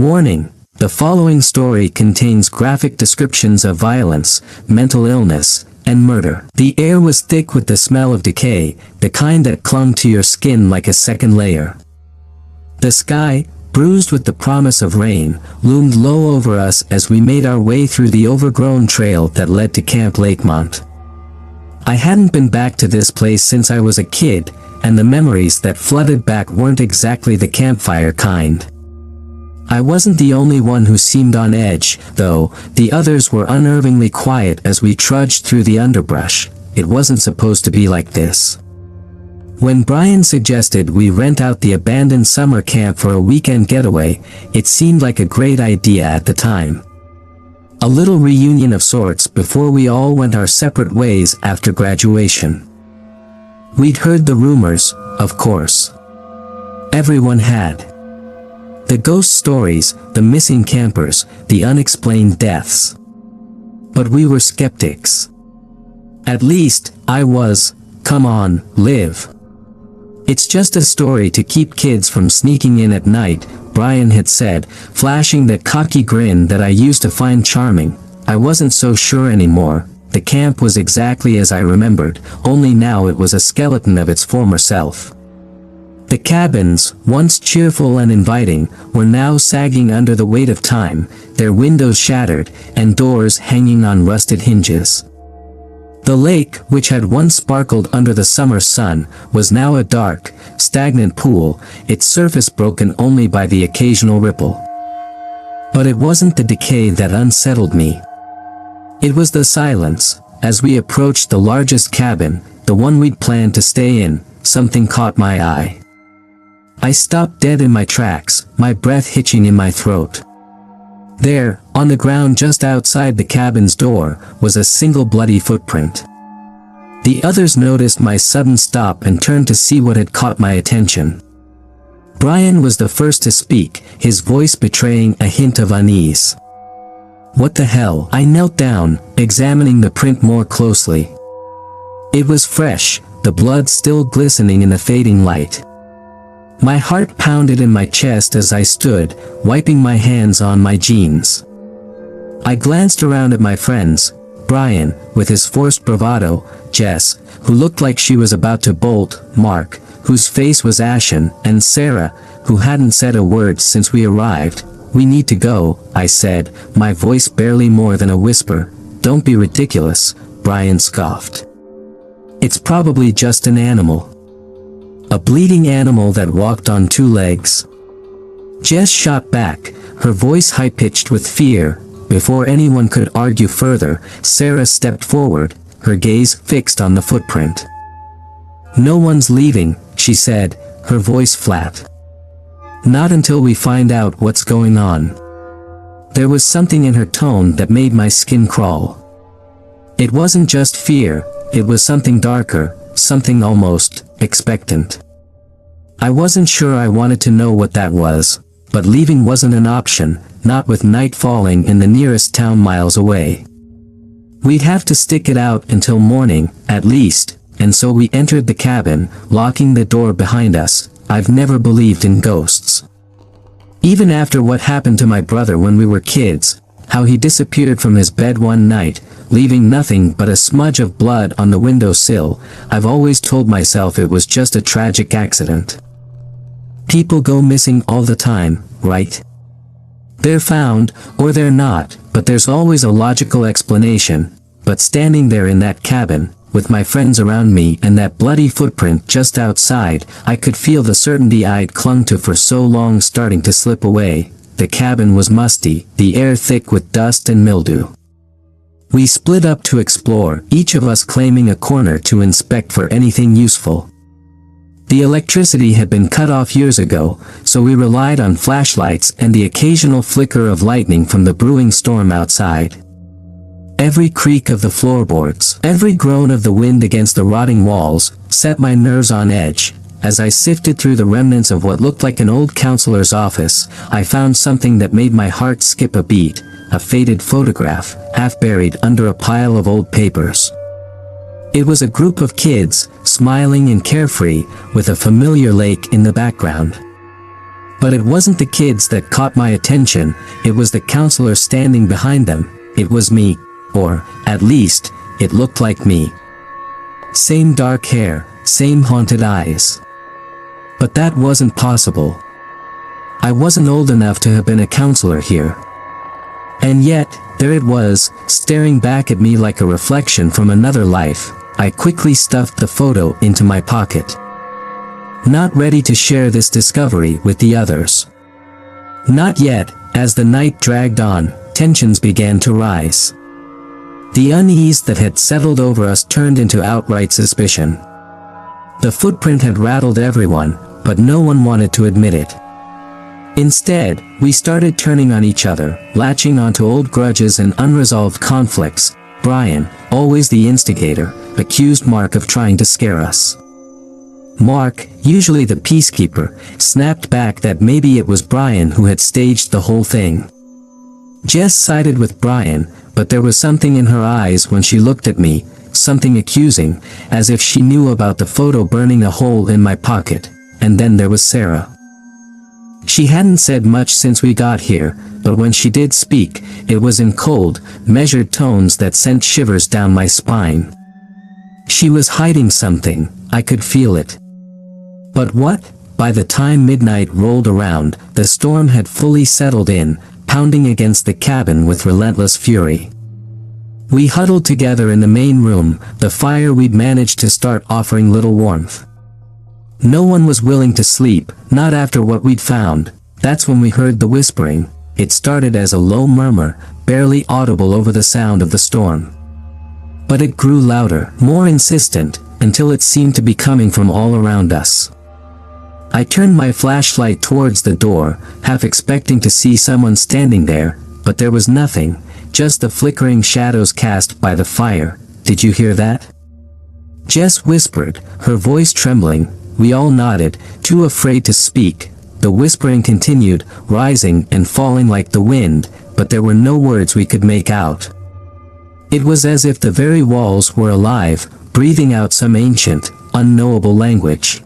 Warning: the following story contains graphic descriptions of violence, mental illness, and murder. The air was thick with the smell of decay, the kind that clung to your skin like a second layer. The sky, bruised with the promise of rain, loomed low over us as we made our way through the overgrown trail that led to Camp Lakemont. I hadn't been back to this place since I was a kid, and the memories that flooded back weren't exactly the campfire kind. I wasn't the only one who seemed on edge, though. The others were unnervingly quiet as we trudged through the underbrush. It wasn't supposed to be like this. When Brian suggested we rent out the abandoned summer camp for a weekend getaway, it seemed like a great idea at the time. A little reunion of sorts before we all went our separate ways after graduation. We'd heard the rumors, of course. Everyone had. The ghost stories, the missing campers, the unexplained deaths. But we were skeptics. At least, I was. Come on, live. It's just a story to keep kids from sneaking in at night, Brian had said, flashing that cocky grin that I used to find charming. I wasn't so sure anymore. The camp was exactly as I remembered, only now it was a skeleton of its former self. The cabins, once cheerful and inviting, were now sagging under the weight of time, their windows shattered, and doors hanging on rusted hinges. The lake, which had once sparkled under the summer sun, was now a dark, stagnant pool, its surface broken only by the occasional ripple. But it wasn't the decay that unsettled me. It was the silence. As we approached the largest cabin, the one we'd planned to stay in, something caught my eye. I stopped dead in my tracks, my breath hitching in my throat. There, on the ground just outside the cabin's door, was a single bloody footprint. The others noticed my sudden stop and turned to see what had caught my attention. Brian was the first to speak, his voice betraying a hint of unease. What the hell? I knelt down, examining the print more closely. It was fresh, the blood still glistening in the fading light. My heart pounded in my chest as I stood, wiping my hands on my jeans. I glanced around at my friends, Brian, with his forced bravado, Jess, who looked like she was about to bolt, Mark, whose face was ashen, and Sarah, who hadn't said a word since we arrived. We need to go, I said, my voice barely more than a whisper. Don't be ridiculous, Brian scoffed. It's probably just an animal. A bleeding animal that walked on two legs. Jess shot back, her voice high-pitched with fear. Before anyone could argue further, Sarah stepped forward, her gaze fixed on the footprint. No one's leaving, she said, her voice flat. Not until we find out what's going on. There was something in her tone that made my skin crawl. It wasn't just fear, it was something darker, something almost expectant. I wasn't sure I wanted to know what that was, but leaving wasn't an option, not with night falling in the nearest town miles away. We'd have to stick it out until morning, at least, and so we entered the cabin, locking the door behind us. I've never believed in ghosts. Even after what happened to my brother when we were kids, how he disappeared from his bed one night, leaving nothing but a smudge of blood on the windowsill, I've always told myself it was just a tragic accident. People go missing all the time, right? They're found, or they're not, but there's always a logical explanation. But standing there in that cabin, with my friends around me and that bloody footprint just outside, I could feel the certainty I'd clung to for so long starting to slip away. The cabin was musty, the air thick with dust and mildew. We split up to explore, each of us claiming a corner to inspect for anything useful. The electricity had been cut off years ago, so we relied on flashlights and the occasional flicker of lightning from the brewing storm outside. Every creak of the floorboards, every groan of the wind against the rotting walls, set my nerves on edge. As I sifted through the remnants of what looked like an old counselor's office, I found something that made my heart skip a beat, a faded photograph, half buried under a pile of old papers. It was a group of kids, smiling and carefree, with a familiar lake in the background. But it wasn't the kids that caught my attention, it was the counselor standing behind them. It was me. Or, at least, it looked like me. Same dark hair, same haunted eyes. But that wasn't possible. I wasn't old enough to have been a counselor here. And yet, there it was, staring back at me like a reflection from another life. I quickly stuffed the photo into my pocket. Not ready to share this discovery with the others. Not yet. As the night dragged on, tensions began to rise. The unease that had settled over us turned into outright suspicion. The footprint had rattled everyone, but no one wanted to admit it. Instead, we started turning on each other, latching onto old grudges and unresolved conflicts. Brian, always the instigator, accused Mark of trying to scare us. Mark, usually the peacekeeper, snapped back that maybe it was Brian who had staged the whole thing. Jess sided with Brian, but there was something in her eyes when she looked at me, something accusing, as if she knew about the photo burning a hole in my pocket. And then there was Sarah. She hadn't said much since we got here, but when she did speak, it was in cold, measured tones that sent shivers down my spine. She was hiding something, I could feel it. But what? By the time midnight rolled around, the storm had fully settled in, pounding against the cabin with relentless fury. We huddled together in the main room, the fire we'd managed to start offering little warmth. No one was willing to sleep, not after what we'd found. That's when we heard the whispering. It started as a low murmur, barely audible over the sound of the storm. But it grew louder, more insistent, until it seemed to be coming from all around us. I turned my flashlight towards the door, half expecting to see someone standing there, but there was nothing, just the flickering shadows cast by the fire. Did you hear that? Jess whispered, her voice trembling. We all nodded, too afraid to speak. The whispering continued, rising and falling like the wind, but there were no words we could make out. It was as if the very walls were alive, breathing out some ancient, unknowable language.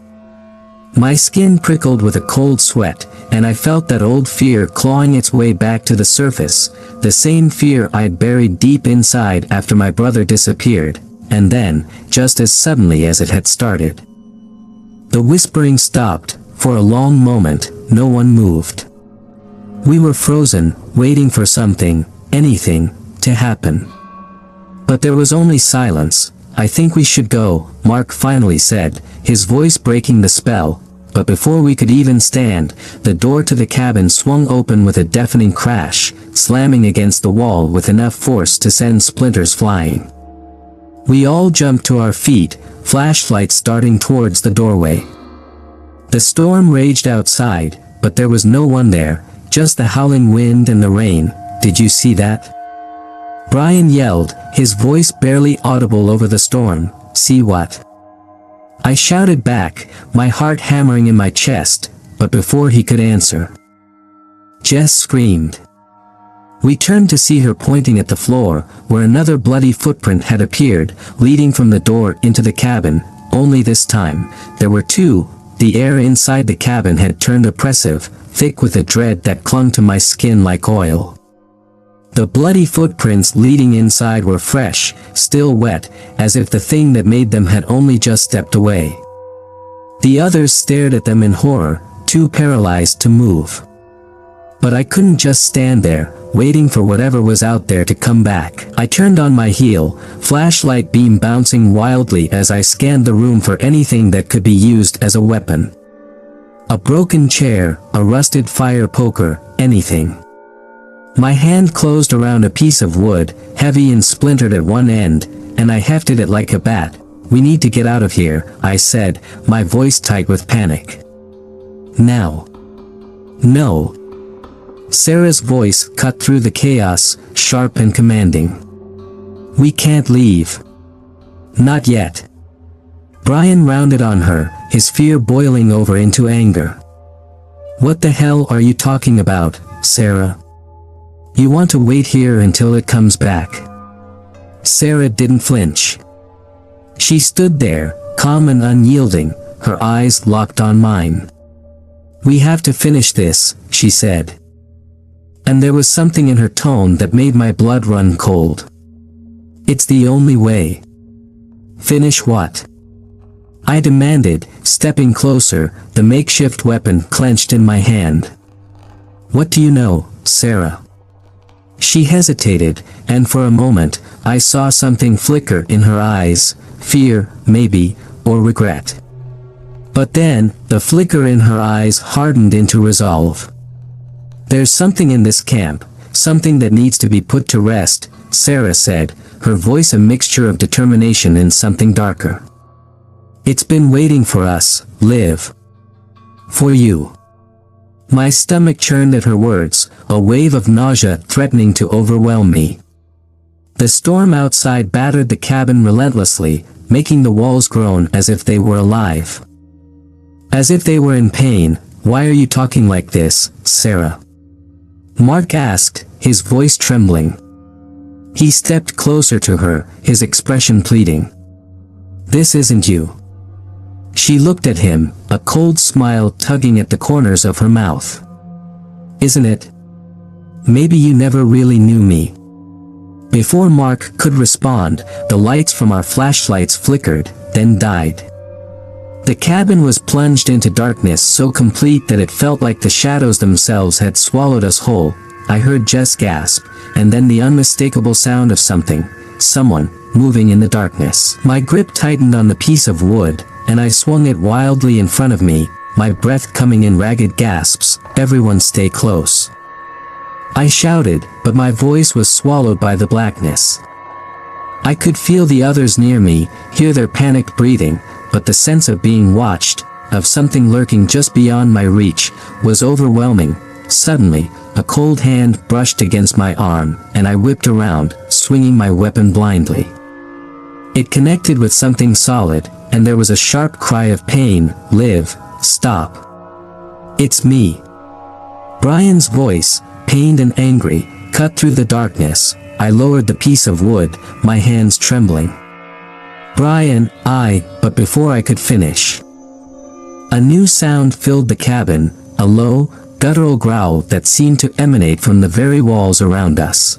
My skin prickled with a cold sweat, and I felt that old fear clawing its way back to the surface, the same fear I'd buried deep inside after my brother disappeared, and then, just as suddenly as it had started. The whispering stopped. For a long moment, no one moved. We were frozen, waiting for something, anything, to happen. But there was only silence. I think we should go, Mark finally said, his voice breaking the spell. But before we could even stand, the door to the cabin swung open with a deafening crash, slamming against the wall with enough force to send splinters flying. We all jumped to our feet, flashlights darting towards the doorway. The storm raged outside, but there was no one there, just the howling wind and the rain. Did you see that? Brian yelled, his voice barely audible over the storm. See what? I shouted back, my heart hammering in my chest, but before he could answer, Jess screamed. We turned to see her pointing at the floor, where another bloody footprint had appeared, leading from the door into the cabin, only this time, there were two. The air inside the cabin had turned oppressive, thick with a dread that clung to my skin like oil. The bloody footprints leading inside were fresh, still wet, as if the thing that made them had only just stepped away. The others stared at them in horror, too paralyzed to move. But I couldn't just stand there, waiting for whatever was out there to come back. I turned on my heel, flashlight beam bouncing wildly as I scanned the room for anything that could be used as a weapon. A broken chair, a rusted fire poker, anything. My hand closed around a piece of wood, heavy and splintered at one end, and I hefted it like a bat. We need to get out of here, I said, my voice tight with panic. Now. No. Sarah's voice cut through the chaos, sharp and commanding. We can't leave. Not yet. Brian rounded on her, his fear boiling over into anger. What the hell are you talking about, Sarah? You want to wait here until it comes back. Sarah didn't flinch. She stood there, calm and unyielding, her eyes locked on mine. "We have to finish this," she said. And there was something in her tone that made my blood run cold. "It's the only way." "Finish what?" I demanded, stepping closer, the makeshift weapon clenched in my hand. "What do you know, Sarah?" She hesitated, and for a moment, I saw something flicker in her eyes, fear, maybe, or regret. But then, the flicker in her eyes hardened into resolve. "There's something in this camp, something that needs to be put to rest," Sarah said, her voice a mixture of determination and something darker. "It's been waiting for us, Liv. For you." My stomach churned at her words, a wave of nausea threatening to overwhelm me. The storm outside battered the cabin relentlessly, making the walls groan as if they were alive. "As if they were in pain. Why are you talking like this, Sarah?" Mark asked, his voice trembling. He stepped closer to her, his expression pleading. "This isn't you." She looked at him, a cold smile tugging at the corners of her mouth. "Isn't it? Maybe you never really knew me." Before Mark could respond, the lights from our flashlights flickered, then died. The cabin was plunged into darkness so complete that it felt like the shadows themselves had swallowed us whole. I heard Jess gasp, and then the unmistakable sound of someone, moving in the darkness. My grip tightened on the piece of wood, and I swung it wildly in front of me, my breath coming in ragged gasps. "Everyone stay close." I shouted, but my voice was swallowed by the blackness. I could feel the others near me, hear their panicked breathing, but the sense of being watched, of something lurking just beyond my reach, was overwhelming. Suddenly, a cold hand brushed against my arm, and I whipped around, swinging my weapon blindly. It connected with something solid, and there was a sharp cry of pain. "Liv, stop. It's me." Brian's voice, pained and angry, cut through the darkness. I lowered the piece of wood, my hands trembling. "Brian, but before I could finish, a new sound filled the cabin, a low, guttural growl that seemed to emanate from the very walls around us.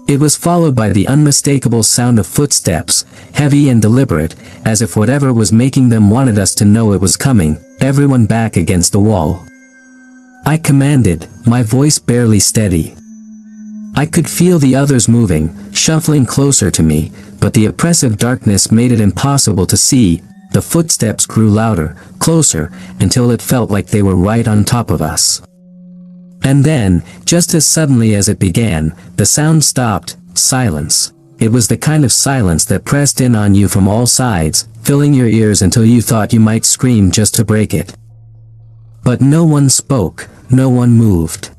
It was followed by the unmistakable sound of footsteps, heavy and deliberate, as if whatever was making them wanted us to know it was coming. "Everyone back against the wall," I commanded, my voice barely steady. I could feel the others moving, shuffling closer to me, but the oppressive darkness made it impossible to see. The footsteps grew louder, closer, until it felt like they were right on top of us. And then, just as suddenly as it began, the sound stopped. Silence. It was the kind of silence that pressed in on you from all sides, filling your ears until you thought you might scream just to break it. But no one spoke, no one moved.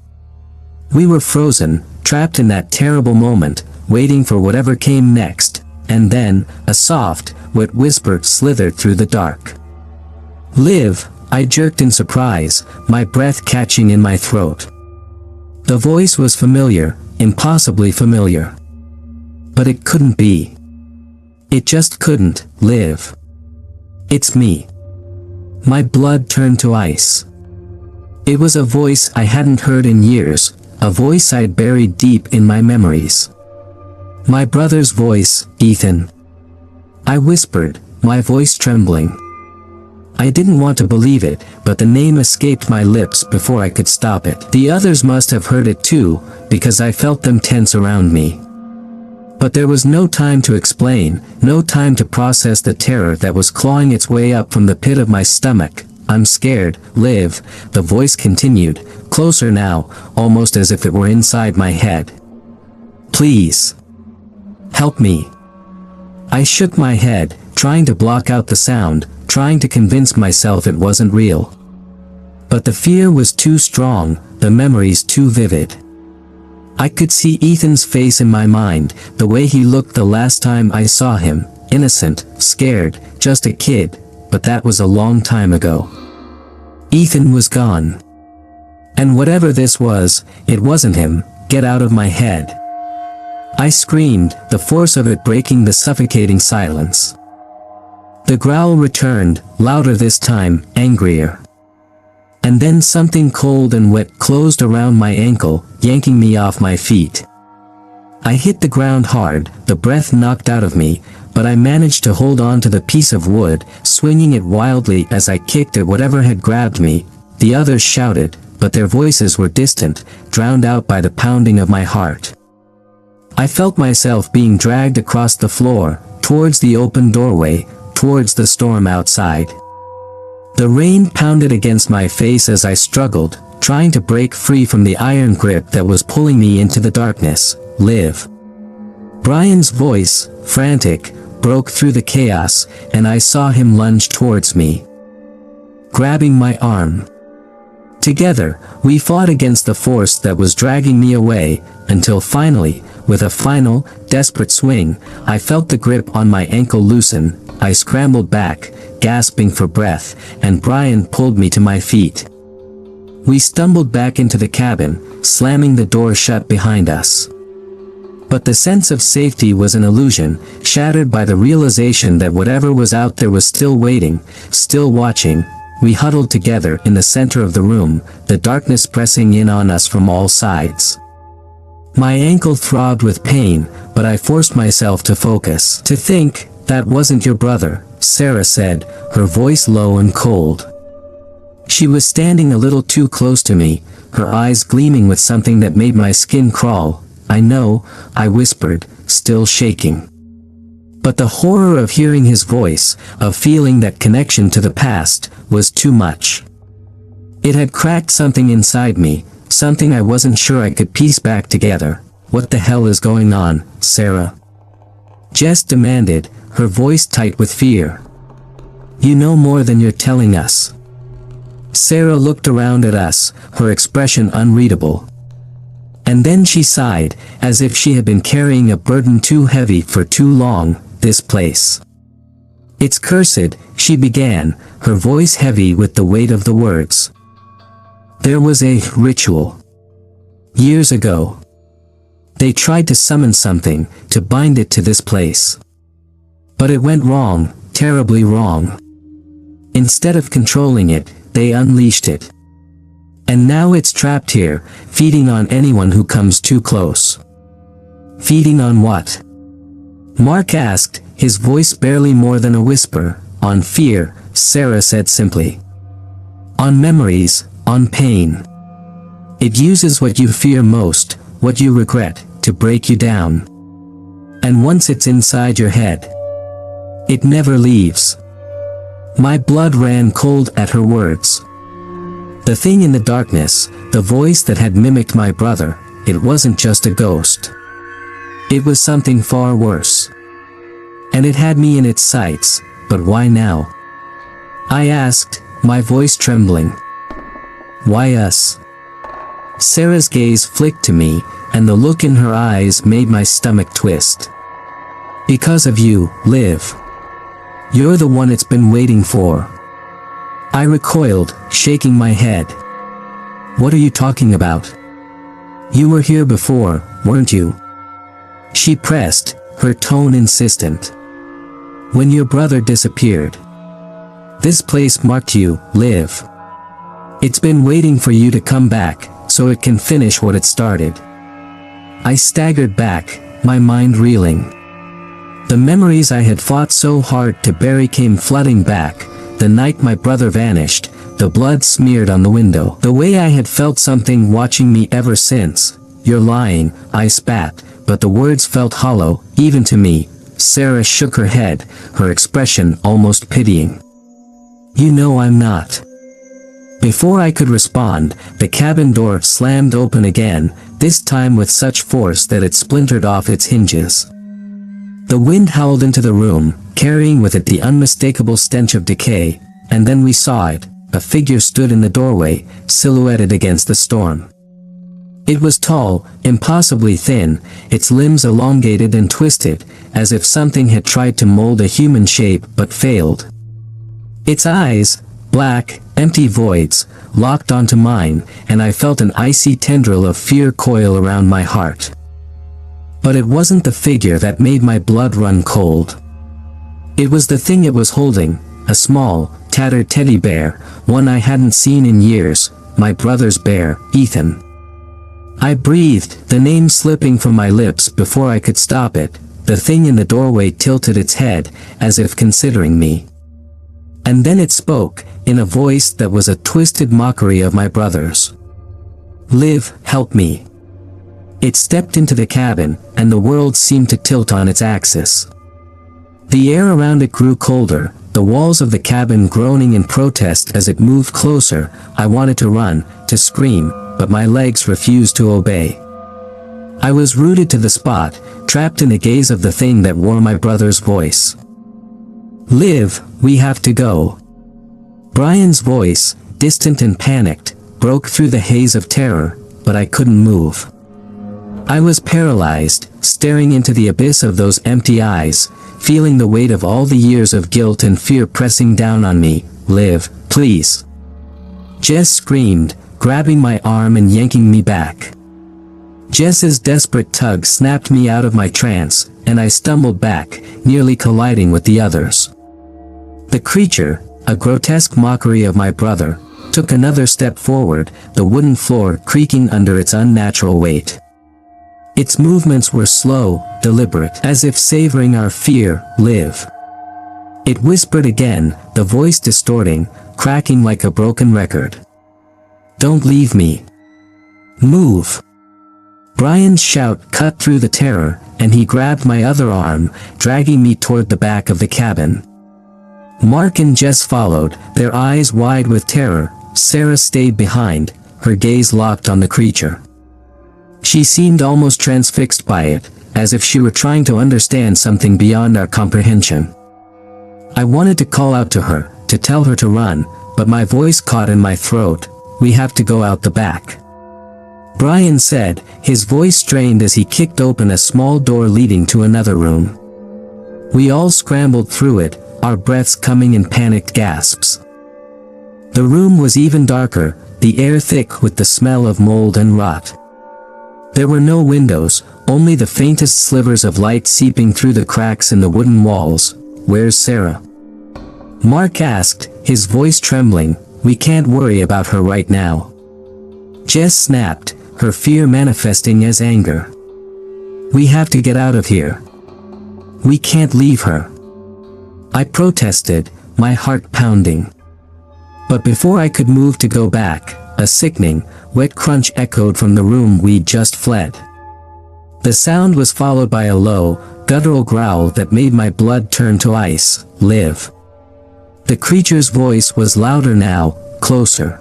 We were frozen, trapped in that terrible moment, waiting for whatever came next, and then, a soft, wet whisper slithered through the dark. "Liv," I jerked in surprise, my breath catching in my throat. The voice was familiar, impossibly familiar. But it couldn't be. It just couldn't. "Liv. It's me." My blood turned to ice. It was a voice I hadn't heard in years, a voice I'd buried deep in my memories. My brother's voice, "Ethan." I whispered, my voice trembling. I didn't want to believe it, but the name escaped my lips before I could stop it. The others must have heard it too, because I felt them tense around me. But there was no time to explain, no time to process the terror that was clawing its way up from the pit of my stomach. "I'm scared, Liv," the voice continued, closer now, almost as if it were inside my head. "Please. Help me." I shook my head, trying to block out the sound, trying to convince myself it wasn't real. But the fear was too strong, the memories too vivid. I could see Ethan's face in my mind, the way he looked the last time I saw him, innocent, scared, just a kid, but that was a long time ago. Ethan was gone. And whatever this was, it wasn't him. "Get out of my head," I screamed, the force of it breaking the suffocating silence. The growl returned, louder this time, angrier. And then something cold and wet closed around my ankle, yanking me off my feet. I hit the ground hard, the breath knocked out of me, but I managed to hold on to the piece of wood, swinging it wildly as I kicked at whatever had grabbed me. The others shouted, but their voices were distant, drowned out by the pounding of my heart. I felt myself being dragged across the floor, towards the open doorway, towards the storm outside. The rain pounded against my face as I struggled, trying to break free from the iron grip that was pulling me into the darkness. Live. Brian's voice, frantic, broke through the chaos, and I saw him lunge towards me, grabbing my arm. Together, we fought against the force that was dragging me away, until finally, with a final, desperate swing, I felt the grip on my ankle loosen. I scrambled back, gasping for breath, and Brian pulled me to my feet. We stumbled back into the cabin, slamming the door shut behind us. But the sense of safety was an illusion, shattered by the realization that whatever was out there was still waiting, still watching. We huddled together in the center of the room, the darkness pressing in on us from all sides. My ankle throbbed with pain, but I forced myself to focus. To think, that wasn't your brother, Sarah said, her voice low and cold. She was standing a little too close to me, her eyes gleaming with something that made my skin crawl. I know, I whispered, still shaking. But the horror of hearing his voice, of feeling that connection to the past, was too much. It had cracked something inside me, something I wasn't sure I could piece back together. What the hell is going on, Sarah? Jess demanded, her voice tight with fear. You know more than you're telling us. Sarah looked around at us, her expression unreadable. And then she sighed, as if she had been carrying a burden too heavy for too long. This place. It's cursed, she began, her voice heavy with the weight of the words. There was a ritual. Years ago. They tried to summon something, to bind it to this place. But it went wrong, terribly wrong. Instead of controlling it, they unleashed it. And now it's trapped here, feeding on anyone who comes too close. Feeding on what? Mark asked, his voice barely more than a whisper. On fear, Sarah said simply. On memories, on pain. It uses what you fear most, what you regret, to break you down. And once it's inside your head, it never leaves. My blood ran cold at her words. The thing in the darkness, the voice that had mimicked my brother, it wasn't just a ghost. It was something far worse. And it had me in its sights, but why now? I asked, my voice trembling. Why us? Sarah's gaze flicked to me, and the look in her eyes made my stomach twist. Because of you, Liv. You're the one it's been waiting for. I recoiled, shaking my head. What are you talking about? You were here before, weren't you? She pressed, her tone insistent. When your brother disappeared. This place marked you, Liv. It's been waiting for you to come back, so it can finish what it started. I staggered back, my mind reeling. The memories I had fought so hard to bury came flooding back. The night my brother vanished, the blood smeared on the window. The way I had felt something watching me ever since. You're lying, I spat, but the words felt hollow, even to me. Sarah shook her head, her expression almost pitying. You know I'm not. Before I could respond, the cabin door slammed open again, this time with such force that it splintered off its hinges. The wind howled into the room, carrying with it the unmistakable stench of decay, and then we saw it. A figure stood in the doorway, silhouetted against the storm. It was tall, impossibly thin, its limbs elongated and twisted, as if something had tried to mold a human shape but failed. Its eyes, black, empty voids, locked onto mine, and I felt an icy tendril of fear coil around my heart. But it wasn't the figure that made my blood run cold. It was the thing it was holding, a small, tattered teddy bear, one I hadn't seen in years, my brother's bear, Ethan. I breathed, the name slipping from my lips before I could stop it. The thing in the doorway tilted its head, as if considering me. And then it spoke, in a voice that was a twisted mockery of my brother's. "Live, help me." It stepped into the cabin, and the world seemed to tilt on its axis. The air around it grew colder, the walls of the cabin groaning in protest as it moved closer. I wanted to run, to scream, but my legs refused to obey. I was rooted to the spot, trapped in the gaze of the thing that wore my brother's voice. "Live, we have to go." Brian's voice, distant and panicked, broke through the haze of terror, but I couldn't move. I was paralyzed, staring into the abyss of those empty eyes, feeling the weight of all the years of guilt and fear pressing down on me. "Live, please." Jess screamed, grabbing my arm and yanking me back. Jess's desperate tug snapped me out of my trance, and I stumbled back, nearly colliding with the others. The creature, a grotesque mockery of my brother, took another step forward, the wooden floor creaking under its unnatural weight. Its movements were slow, deliberate, as if savoring our fear. "Live." It whispered again, the voice distorting, cracking like a broken record. "Don't leave me. Move." Brian's shout cut through the terror, and he grabbed my other arm, dragging me toward the back of the cabin. Mark and Jess followed, their eyes wide with terror. Sarah stayed behind, her gaze locked on the creature. She seemed almost transfixed by it, as if she were trying to understand something beyond our comprehension. I wanted to call out to her, to tell her to run, but my voice caught in my throat. "We have to go out the back," Brian said, his voice strained as he kicked open a small door leading to another room. We all scrambled through it, our breaths coming in panicked gasps. The room was even darker, the air thick with the smell of mold and rot. There were no windows, only the faintest slivers of light seeping through the cracks in the wooden walls. "Where's Sarah?" Mark asked, his voice trembling. "We can't worry about her right now." Jess snapped, her fear manifesting as anger. "We have to get out of here. We can't leave her." I protested, my heart pounding. But before I could move to go back, a sickening, wet crunch echoed from the room we'd just fled. The sound was followed by a low, guttural growl that made my blood turn to ice. "Live." The creature's voice was louder now, closer.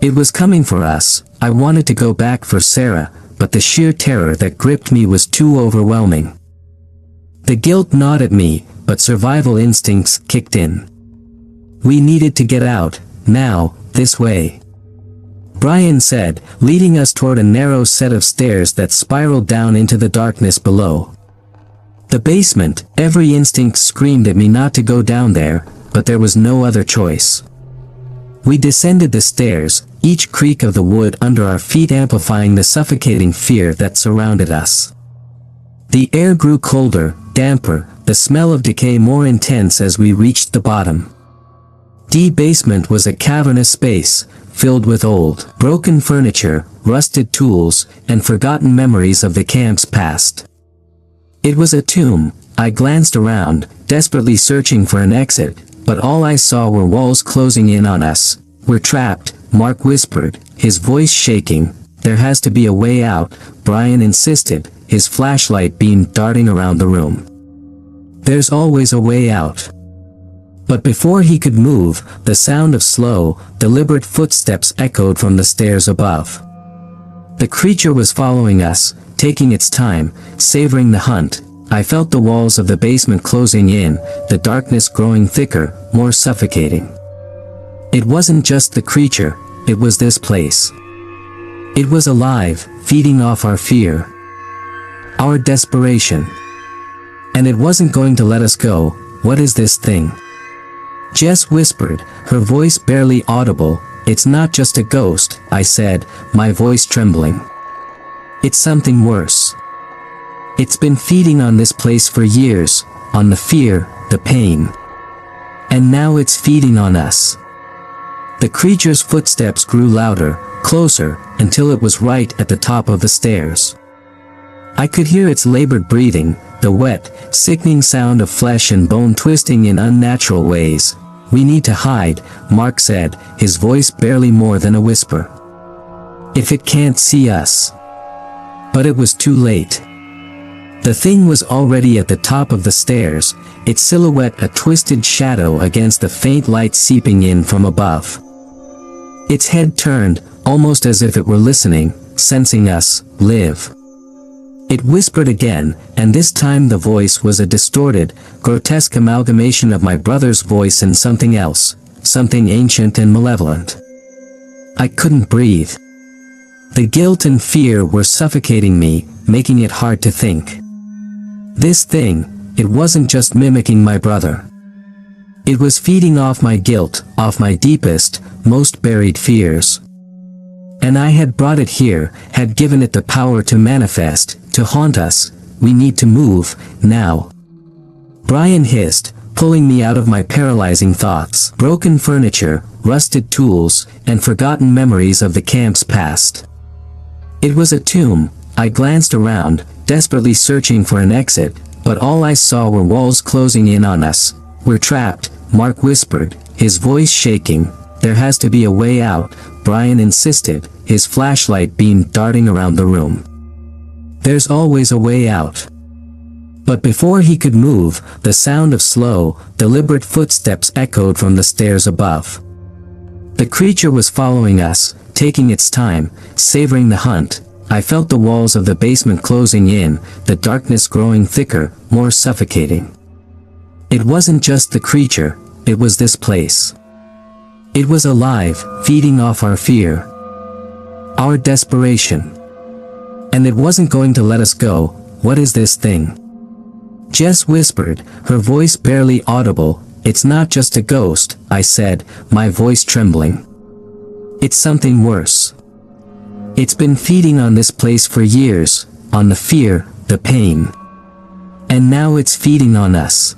It was coming for us. I wanted to go back for Sarah, but the sheer terror that gripped me was too overwhelming. The guilt gnawed at me, but survival instincts kicked in. We needed to get out, now, this way. Brian said, leading us toward a narrow set of stairs that spiraled down into the darkness below. The basement, every instinct screamed at me not to go down there, but there was no other choice. We descended the stairs, each creak of the wood under our feet amplifying the suffocating fear that surrounded us. The air grew colder, damper, the smell of decay more intense as we reached the bottom. The basement was a cavernous space, filled with old, broken furniture, rusted tools, and forgotten memories of the camp's past. It was a tomb. I glanced around, desperately searching for an exit, but all I saw were walls closing in on us. "We're trapped," Mark whispered, his voice shaking. "There has to be a way out," Brian insisted, his flashlight beam darting around the room. "There's always a way out." But before he could move, the sound of slow, deliberate footsteps echoed from the stairs above. The creature was following us, taking its time, savoring the hunt. I felt the walls of the basement closing in, the darkness growing thicker, more suffocating. It wasn't just the creature, it was this place. It was alive, feeding off our fear, our desperation. And it wasn't going to let us go. "What is this thing?" Jess whispered, her voice barely audible. "It's not just a ghost," I said, my voice trembling. "It's something worse. It's been feeding on this place for years, on the fear, the pain. and now it's feeding on us. The creature's footsteps grew louder, closer, until it was right at the top of the stairs. I could hear its labored breathing, the wet, sickening sound of flesh and bone twisting in unnatural ways. "We need to hide," Mark said, his voice barely more than a whisper. "If it can't see us." But it was too late. The thing was already at the top of the stairs, its silhouette a twisted shadow against the faint light seeping in from above. Its head turned, almost as if it were listening, sensing us, live. It whispered again, and this time the voice was a distorted, grotesque amalgamation of my brother's voice and something else, something ancient and malevolent. I couldn't breathe. The guilt and fear were suffocating me, making it hard to think. This thing, it wasn't just mimicking my brother. It was feeding off my guilt, off my deepest, most buried fears. And I had brought it here, had given it the power to manifest, to haunt us. "We need to move, now," Brian hissed, pulling me out of my paralyzing thoughts. Broken furniture, rusted tools, and forgotten memories of the camp's past. It was a tomb. I glanced around, desperately searching for an exit, but all I saw were walls closing in on us. "We're trapped," Mark whispered, his voice shaking. "There has to be a way out," Brian insisted, his flashlight beam darting around the room. "There's always a way out." But before he could move, the sound of slow, deliberate footsteps echoed from the stairs above. The creature was following us, taking its time, savoring the hunt. I felt the walls of the basement closing in, the darkness growing thicker, more suffocating. It wasn't just the creature, it was this place. It was alive, feeding off our fear, our desperation. And it wasn't going to let us go. "What is this thing?" Jess whispered, her voice barely audible. "It's not just a ghost," I said, my voice trembling. "It's something worse. It's been feeding on this place for years, on the fear, the pain. And now it's feeding on us."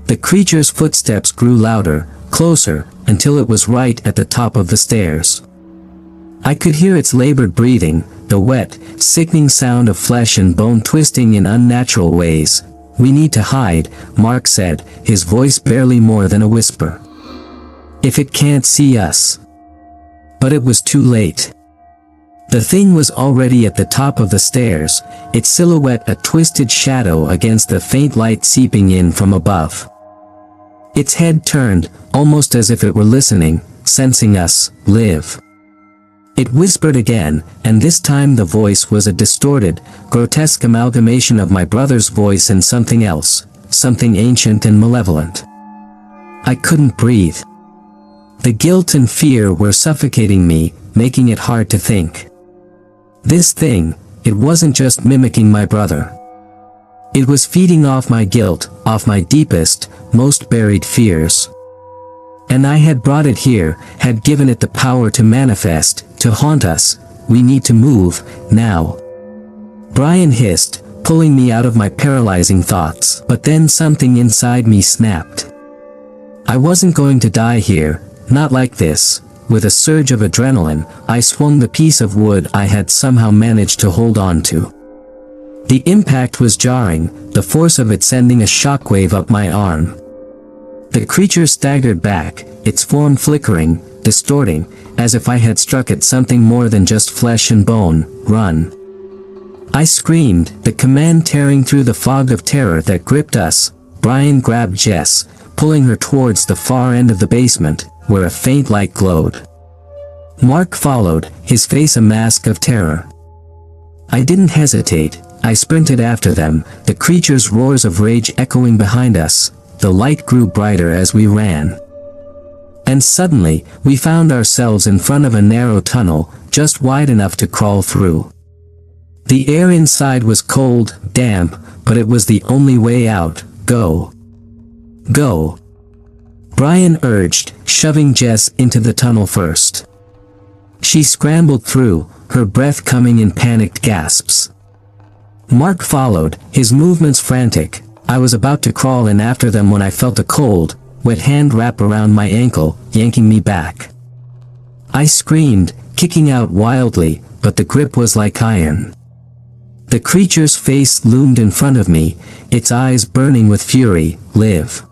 The creature's footsteps grew louder, closer, until it was right at the top of the stairs. I could hear its labored breathing, the wet, sickening sound of flesh and bone twisting in unnatural ways. "We need to hide," Mark said, his voice barely more than a whisper. "If it can't see us." But it was too late. The thing was already at the top of the stairs, its silhouette a twisted shadow against the faint light seeping in from above. Its head turned, almost as if it were listening, sensing us, live. It whispered again, and this time the voice was a distorted, grotesque amalgamation of my brother's voice and something else, something ancient and malevolent. I couldn't breathe. The guilt and fear were suffocating me, making it hard to think. This thing, it wasn't just mimicking my brother. It was feeding off my guilt, off my deepest, most buried fears. And I had brought it here, had given it the power to manifest, to haunt us. "We need to move, now," Brian hissed, pulling me out of my paralyzing thoughts. But then something inside me snapped. I wasn't going to die here, not like this. With a surge of adrenaline, I swung the piece of wood I had somehow managed to hold on to. The impact was jarring, the force of it sending a shockwave up my arm. The creature staggered back, its form flickering, distorting, as if I had struck at something more than just flesh and bone. "Run!" I screamed, the command tearing through the fog of terror that gripped us. Brian grabbed Jess, pulling her towards the far end of the basement, where a faint light glowed. Mark followed, his face a mask of terror. I didn't hesitate. I sprinted after them, the creature's roars of rage echoing behind us. The light grew brighter as we ran. And suddenly, we found ourselves in front of a narrow tunnel, just wide enough to crawl through. The air inside was cold, damp, but it was the only way out. "Go. Go," Brian urged, shoving Jess into the tunnel first. She scrambled through, her breath coming in panicked gasps. Mark followed, his movements frantic. I was about to crawl in after them when I felt a cold, wet hand wrap around my ankle, yanking me back. I screamed, kicking out wildly, but the grip was like iron. The creature's face loomed in front of me, its eyes burning with fury. "Live."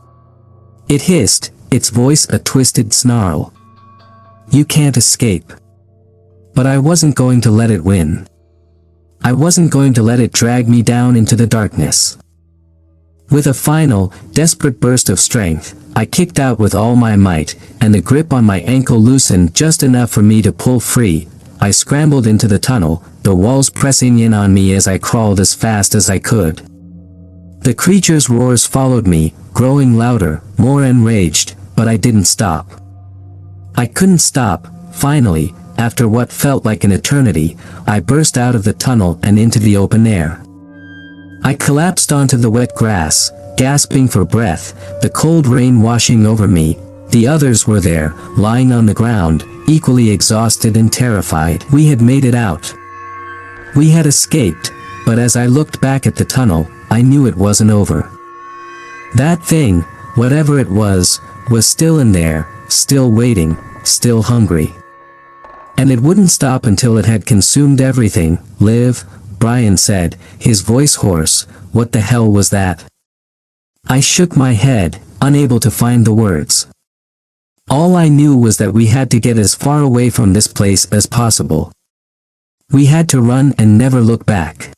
It hissed, its voice a twisted snarl. "You can't escape." But I wasn't going to let it win. I wasn't going to let it drag me down into the darkness. With a final, desperate burst of strength, I kicked out with all my might, and the grip on my ankle loosened just enough for me to pull free. I scrambled into the tunnel, the walls pressing in on me as I crawled as fast as I could. The creature's roars followed me, growing louder, more enraged, but I didn't stop. I couldn't stop. Finally, after what felt like an eternity, I burst out of the tunnel and into the open air. I collapsed onto the wet grass, gasping for breath, the cold rain washing over me. The others were there, lying on the ground, equally exhausted and terrified. We had made it out. We had escaped, but as I looked back at the tunnel, I knew it wasn't over. That thing, whatever it was still in there, still waiting, still hungry. And it wouldn't stop until it had consumed everything. "Live," Brian said, his voice hoarse. What the hell was that? I shook my head, unable to find the words. All I knew was that we had to get as far away from this place as possible. We had to run and never look back.